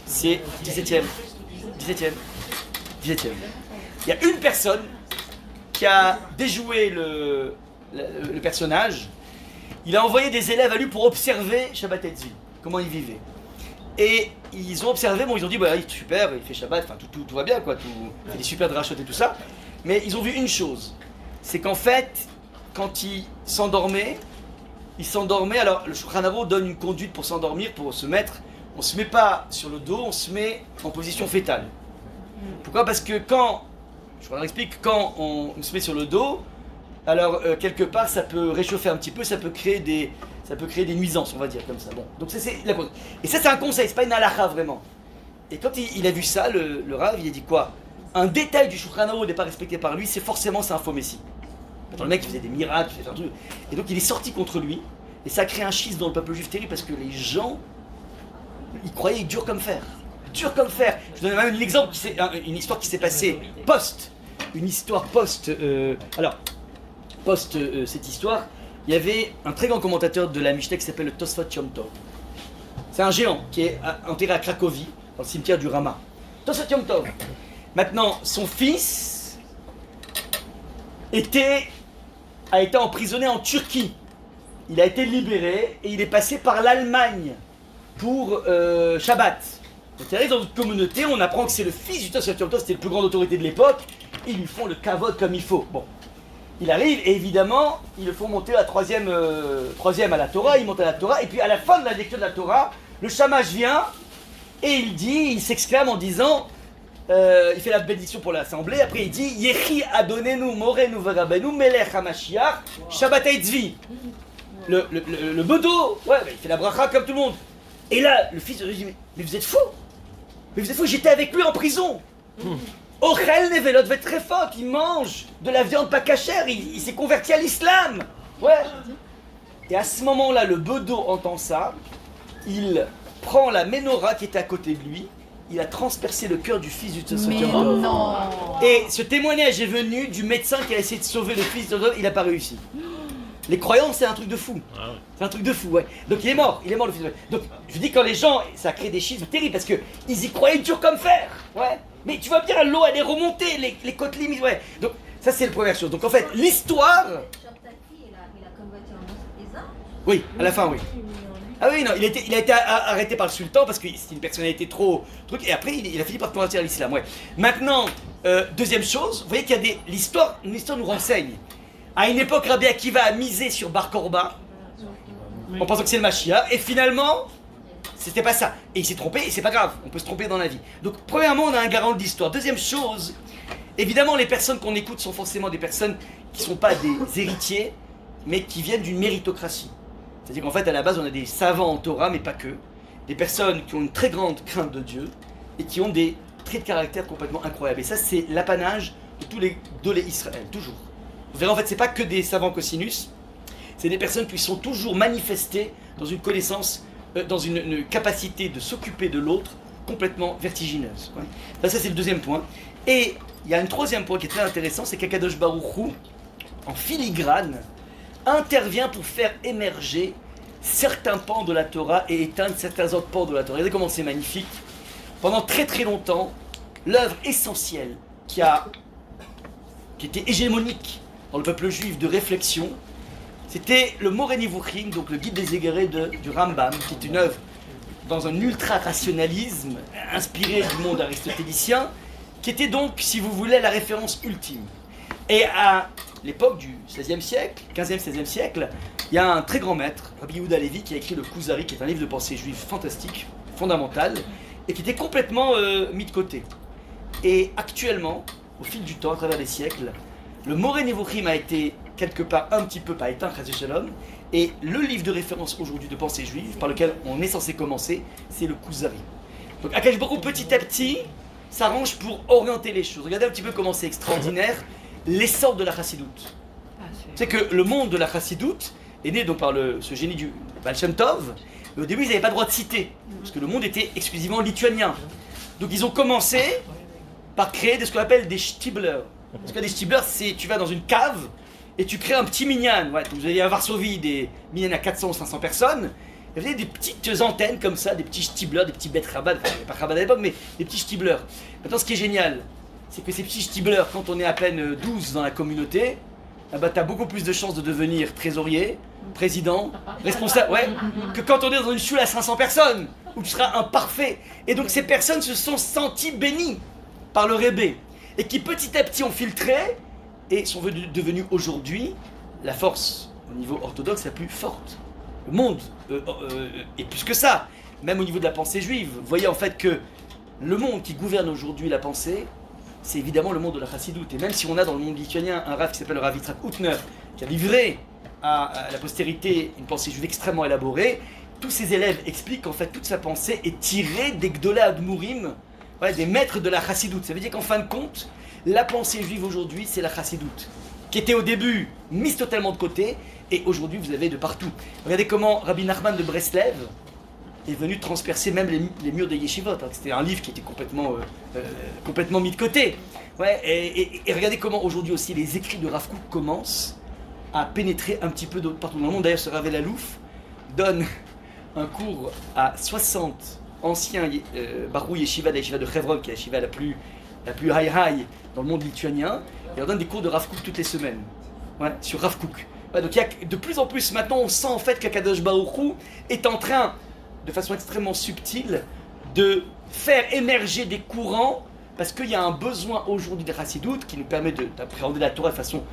C'est 17e. Il y a une personne qui a déjoué le personnage. Il a envoyé des élèves à lui pour observer Shabbatai Tzvi, comment il vivait. Et ils ont observé, bon, ils ont dit, bah, il est super, il fait Shabbat, enfin tout va bien, quoi, il fait des super drachot et tout ça. Mais ils ont vu une chose, c'est qu'en fait, quand il s'endormait, alors le Shulchan Aruch donne une conduite pour s'endormir, pour se mettre, on se met pas sur le dos, on se met en position fétale. Pourquoi? Parce que quand, je vous explique, quand on se met sur le dos, alors quelque part ça peut réchauffer un petit peu, ça peut créer des nuisances, on va dire comme ça. Bon, donc c'est la cause. Et ça c'est un conseil, c'est pas une halakha vraiment. Et quand il a vu ça, le Rav, il a dit quoi? Un détail du Shulchan Aruch n'est pas respecté par lui, c'est un faux messie. Attends, le mec il faisait des miracles, il faisait un truc. Et donc il est sorti contre lui, et ça a créé un schisme dans le peuple juif terrible parce que les gens, ils croyaient dur comme fer. Dur comme fer. Je donne même un exemple, une histoire qui s'est passée cette histoire, il y avait un très grand commentateur de la Mishnah qui s'appelle le Tosfot Yom Tov. C'est un géant qui est enterré à Cracovie, dans le cimetière du Rama. Tosfot Yom Tov. Maintenant, son fils a été emprisonné en Turquie. Il a été libéré et il est passé par l'Allemagne pour Shabbat. Donc il arrive dans une communauté, on apprend que c'est le fils du Tosfot Yom Tov, c'était le plus grand autorité de l'époque. Ils lui font le kavod comme il faut. Bon. Il arrive et évidemment, ils le font monter à troisième à la Torah, il monte à la Torah, et puis à la fin de la lecture de la Torah, le shamash vient et il s'exclame en disant, il fait la bénédiction pour l'assemblée, après il dit Yechi Adonenu Morenu Verabenu Melech HaMashiach Shabbatai Tzvi. Le bedeau, ouais, il fait la bracha comme tout le monde. Et là, le fils de Dieu dit mais vous êtes fous! Mais vous êtes fous, j'étais avec lui en prison! Ochel Nevelot va être très fort, il mange de la viande pas cachère, il s'est converti à l'islam. Ouais. Et à ce moment-là, le bedeau entend ça, il prend la menorah qui était à côté de lui, il a transpercé le cœur du fils du Tosfot Yom Tov. Et ce témoignage est venu du médecin qui a essayé de sauver le fils de Tosfot, il n'a pas réussi. Les croyants, c'est un truc de fou. C'est un truc de fou, ouais. Donc il est mort le fils de Tosfot. Donc je dis quand les gens, ça crée des schismes terribles parce qu'ils y croyaient dur comme fer. Ouais. Mais tu vois bien, l'eau elle est remontée, les côtes limites, ouais. Donc ça c'est la première chose. Donc en fait, l'histoire... Il a converti en islam. Oui, à la fin, oui. Ah oui, non, il a été arrêté par le sultan parce que c'était une personnalité trop... Et après, il a fini par convertir à l'islam, ouais. Maintenant, deuxième chose, vous voyez qu'il y a l'histoire nous renseigne. À une époque, Rabbi Akiva a misé sur Bar Korba, en pensant que c'est le Mashiach, et finalement... C'était pas ça. Et il s'est trompé, et c'est pas grave, on peut se tromper dans la vie. Donc, premièrement, on a un garant de l'histoire. Deuxième chose, évidemment, les personnes qu'on écoute sont forcément des personnes qui sont pas des héritiers, mais qui viennent d'une méritocratie. C'est-à-dire qu'en fait, à la base, on a des savants en Torah, mais pas que. Des personnes qui ont une très grande crainte de Dieu, et qui ont des traits de caractère complètement incroyables. Et ça, c'est l'apanage de tous les Dolé Israël, toujours. Vous verrez, en fait, c'est pas que des savants cosinus, c'est des personnes qui sont toujours manifestées dans une connaissance, dans une capacité de s'occuper de l'autre complètement vertigineuse. Ouais. Ça c'est le deuxième point. Et il y a un troisième point qui est très intéressant, c'est qu'Akadosh Baruch Hu, en filigrane, intervient pour faire émerger certains pans de la Torah et éteindre certains autres pans de la Torah. Regardez comment c'est magnifique. Pendant très très longtemps, l'œuvre essentielle qui était hégémonique dans le peuple juif de réflexion, c'était le Moreh Nevuchim, donc le guide des égarés du Rambam, qui est une œuvre dans un ultra-rationalisme inspiré du monde aristotélicien, qui était donc, si vous voulez, la référence ultime. Et à l'époque du XVIe siècle, 15e-16e siècle, il y a un très grand maître, Rabbi Yehuda Halevi, qui a écrit le Kuzari, qui est un livre de pensée juive fantastique, fondamental, et qui était complètement mis de côté. Et actuellement, au fil du temps, à travers les siècles, le Moreh Nevuchim a été quelque part un petit peu, pas éteint, Chas Shalom, et le livre de référence aujourd'hui de pensée juive, par lequel on est censé commencer, c'est le Kuzari. Donc Akash Baruch Hu, petit à petit, s'arrange pour orienter les choses. Regardez un petit peu comment c'est extraordinaire, l'essor de la Chassidoute. C'est que le monde de la Chassidoute est né donc par ce génie du Baal Shem Tov, mais au début ils n'avaient pas le droit de citer, parce que le monde était exclusivement lituanien. Donc ils ont commencé par créer ce qu'on appelle des shtibler. Parce que des shtibler, c'est tu vas dans une cave et tu crées un petit minyan. Ouais, vous allez à Varsovie des mignans à 400 ou 500 personnes. Et vous avez des petites antennes comme ça, des petits shtibler, des petits bêtes rabat, pas rabat à l'époque, mais des petits shtibler. Maintenant ce qui est génial, c'est que ces petits shtibler, quand on est à peine 12 dans la communauté, tu as beaucoup plus de chances de devenir trésorier, président, responsable, ouais, que quand on est dans une choule à 500 personnes, où tu seras un parfait. Et donc ces personnes se sont senties bénies par le Rébé, et qui petit à petit ont filtré, et sont devenus aujourd'hui la force au niveau orthodoxe la plus forte. Le monde est plus que ça, même au niveau de la pensée juive. Vous voyez en fait que le monde qui gouverne aujourd'hui la pensée, c'est évidemment le monde de la Chassidoute. Et même si on a dans le monde lituanien un Rav qui s'appelle le Rav Yitzhak Hutner, qui a livré à la postérité une pensée juive extrêmement élaborée, tous ses élèves expliquent qu'en fait toute sa pensée est tirée des Gdolei Admurim, ouais, des maîtres de la Chassidoute. Ça veut dire qu'en fin de compte, la pensée juive aujourd'hui, c'est la Chassidoute, qui était au début mise totalement de côté, et aujourd'hui vous avez de partout. Regardez comment Rabbi Nachman de Breslev est venu transpercer même les murs des yeshivot. C'était un livre qui était complètement mis de côté. Ouais, et regardez comment aujourd'hui aussi les écrits de Rav Kook commencent à pénétrer un petit peu partout dans le monde. D'ailleurs, ce Rav Elalouf donne un cours à 60 anciens Barou Yeshiva, la Yeshiva de Chevron, qui est la Yeshiva la plus high dans le monde lituanien. Il leur donne des cours de Rav Kook toutes les semaines, ouais, sur Rav Kook. Ouais, donc il y a de plus en plus, maintenant on sent en fait qu'Akadosh Baruch Hu est en train, de façon extrêmement subtile, de faire émerger des courants, parce qu'il y a un besoin aujourd'hui de Chassidoute qui nous permet d'appréhender la Torah de façon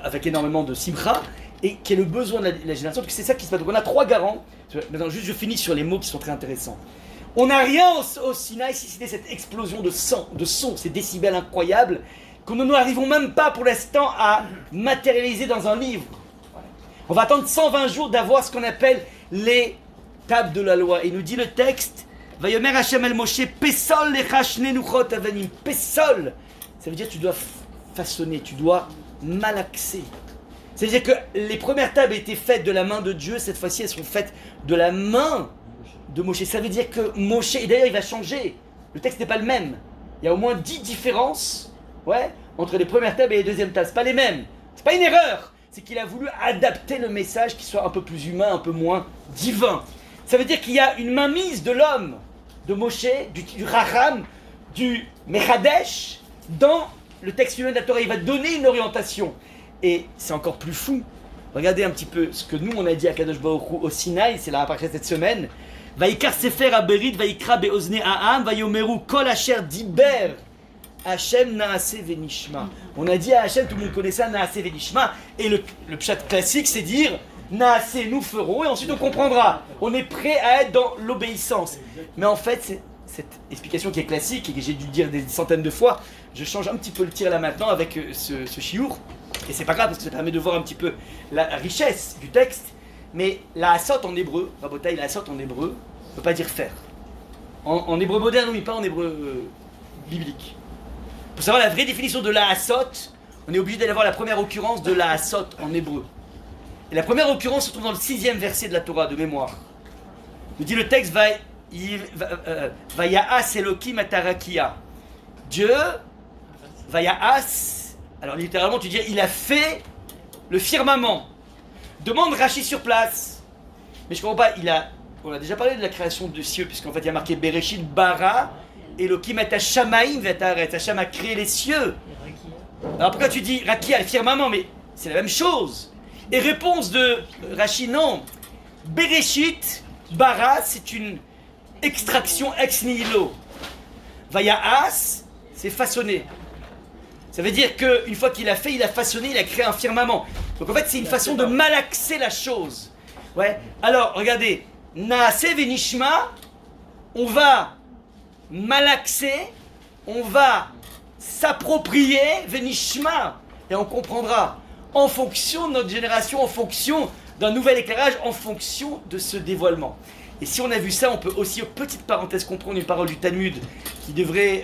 avec énormément de simcha, et qui est le besoin de la génération. Donc c'est ça qui se passe. Donc on a 3 garants. Maintenant juste je finis sur les mots qui sont très intéressants. On n'a rien au Sinaï si c'était cette explosion de son, ces décibels incroyables, que nous n'arrivons même pas pour l'instant à matérialiser dans un livre. On va attendre 120 jours d'avoir ce qu'on appelle les tables de la loi. Et nous dit le texte, Vayomer Hashem el Moshe, Pesol lechashne nuchot avanim. Pesol, ça veut dire tu dois façonner, tu dois malaxer. C'est-à-dire que les premières tables étaient faites de la main de Dieu, cette fois-ci elles sont faites de la main de Moshe. Ça veut dire que Moshe, et d'ailleurs il va changer, le texte n'est pas le même. Il y a au moins 10 différences, ouais, entre les premières tables et les deuxièmes tables. C'est pas les mêmes, c'est pas une erreur. C'est qu'il a voulu adapter le message qui soit un peu plus humain, un peu moins divin. Ça veut dire qu'il y a une mainmise de l'homme, de Moshe, du Raham, du Mechadesh, dans le texte humain de la Torah. Il va donner une orientation. Et c'est encore plus fou. Regardez un petit peu ce que nous on a dit à Kadosh Baruch Hu au Sinaï, c'est la paracha cette semaine. Vaikar Sefer Aberit, Vaikra Beozne Ha'am, Vayomeru Kol Asher Diber. Hachem Naaseh Venishma. On a dit à Hachem, tout le monde connaît ça, Naaseh Venishma. Et le pshat classique, c'est dire Naaseh, nous ferons, et ensuite on comprendra. On est prêt à être dans l'obéissance. Mais en fait, c'est cette explication qui est classique et que j'ai dû dire des centaines de fois. Je change un petit peu le tir là maintenant avec ce chiour. Et c'est pas grave parce que ça permet de voir un petit peu la richesse du texte. Mais la asot en hébreu, Rabotai, la asot en hébreu, ne veut pas dire faire. En hébreu moderne, oui, pas en hébreu biblique. Pour savoir la vraie définition de la asot, on est obligé d'aller voir la première occurrence de la asot en hébreu. Et la première occurrence se trouve dans le 6e verset de la Torah, de mémoire. Il dit le texte, Vaya'as Elokim atarakia. Dieu, Vaya'as, alors littéralement tu dis, il a fait le firmament. Demande Rachi sur place. Mais je comprends pas, on a déjà parlé de la création de cieux, puisqu'en fait il y a marqué Bereshit bara, Elokim et Hashamaim v'etaret. Hacham a créé les cieux. Alors pourquoi tu dis Rakia, le firmament? Mais c'est la même chose. Et réponse de Rachi, non. Bereshit bara, c'est une extraction ex nihilo. Vaya'as, c'est façonner. Ça veut dire qu'une fois qu'il a fait, il a façonné, il a créé un firmament. Donc en fait, c'est une façon de malaxer la chose. Ouais. Alors, regardez, Naaseh Venishma, on va malaxer, on va s'approprier Venishma. Et on comprendra en fonction de notre génération, en fonction d'un nouvel éclairage, en fonction de ce dévoilement. Et si on a vu ça, on peut aussi, petite parenthèse, comprendre une parole du Talmud qui devrait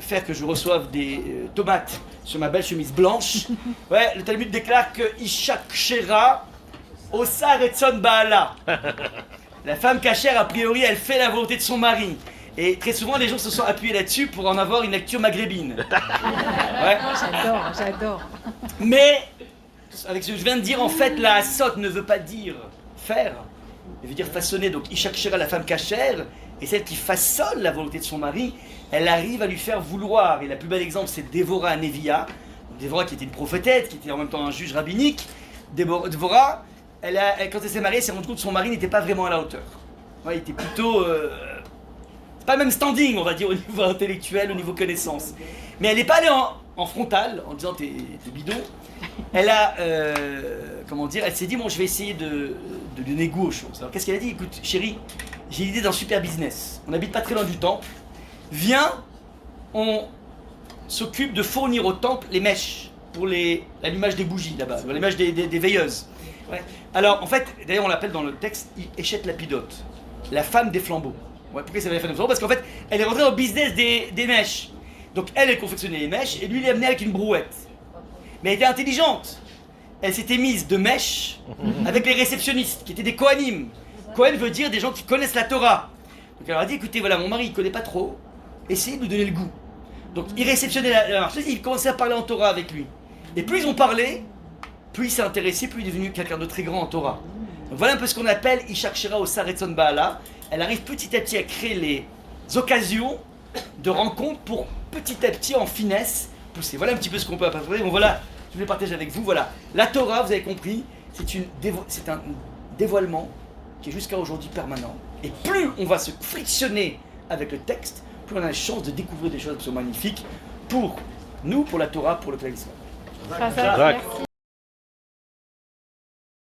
faire que je reçoive des tomates sur ma belle chemise blanche. Ouais, le Talmud déclare que Ishak Shera Osa Retzon Baala. La femme cachère, a priori, elle fait la volonté de son mari. Et très souvent, les gens se sont appuyés là-dessus pour en avoir une lecture maghrébine. Ouais. J'adore. Mais, avec ce que je viens de dire, en fait, la asot ne veut pas dire faire, elle veut dire façonner. Donc, Ishak Shera, la femme cachère, et celle qui façonne la volonté de son mari, elle arrive à lui faire vouloir. Et le plus bel exemple, c'est Dévorah Nevia. Dévorah qui était une prophétesse, qui était en même temps un juge rabbinique. Dévorah, quand elle s'est mariée, elle s'est rendue compte que son mari n'était pas vraiment à la hauteur. Ouais, il était plutôt... pas le même standing, on va dire, au niveau intellectuel, au niveau connaissance. Mais elle n'est pas allée en frontal, en disant t'es bidon. Elle a, elle s'est dit, bon, je vais essayer de donner goût aux choses. Alors qu'est-ce qu'elle a dit? Écoute, chérie, j'ai l'idée d'un super business. On n'habite pas très loin du temple. Viens, on s'occupe de fournir au temple les mèches pour l'allumage des bougies là-bas, l'allumage des veilleuses. Ouais. Alors, en fait, d'ailleurs, on l'appelle dans le texte Échette Lapidote, la femme des flambeaux. Ouais, pourquoi ça va faire des flambeaux? Parce qu'en fait, elle est rentrée dans le business des mèches. Donc, elle confectionnait les mèches et lui, il est amené avec une brouette. Mais elle était intelligente. Elle s'était mise de mèches avec les réceptionnistes, qui étaient des Kohanim. Kohen veut dire des gens qui connaissent la Torah. Donc, elle leur a dit, écoutez, voilà, mon mari, il ne connaît pas trop. Essayez de lui donner le goût. Donc, il réceptionnait la marcheuse, il commençait à parler en Torah avec lui. Et plus ils ont parlé, plus il s'est intéressé, plus il est devenu quelqu'un de très grand en Torah. Donc voilà un peu ce qu'on appelle Ishak Shera Osa Retzon Baala. Elle arrive petit à petit à créer les occasions de rencontres pour petit à petit en finesse pousser. Voilà un petit peu ce qu'on peut apporter. Bon voilà, je voulais partager avec vous. Voilà, la Torah, vous avez compris, c'est un dévoilement qui est jusqu'à aujourd'hui permanent. Et plus on va se frictionner avec le texte, plus on a la chance de découvrir des choses absolument magnifiques pour nous, pour la Torah, pour le clan Israël. Merci.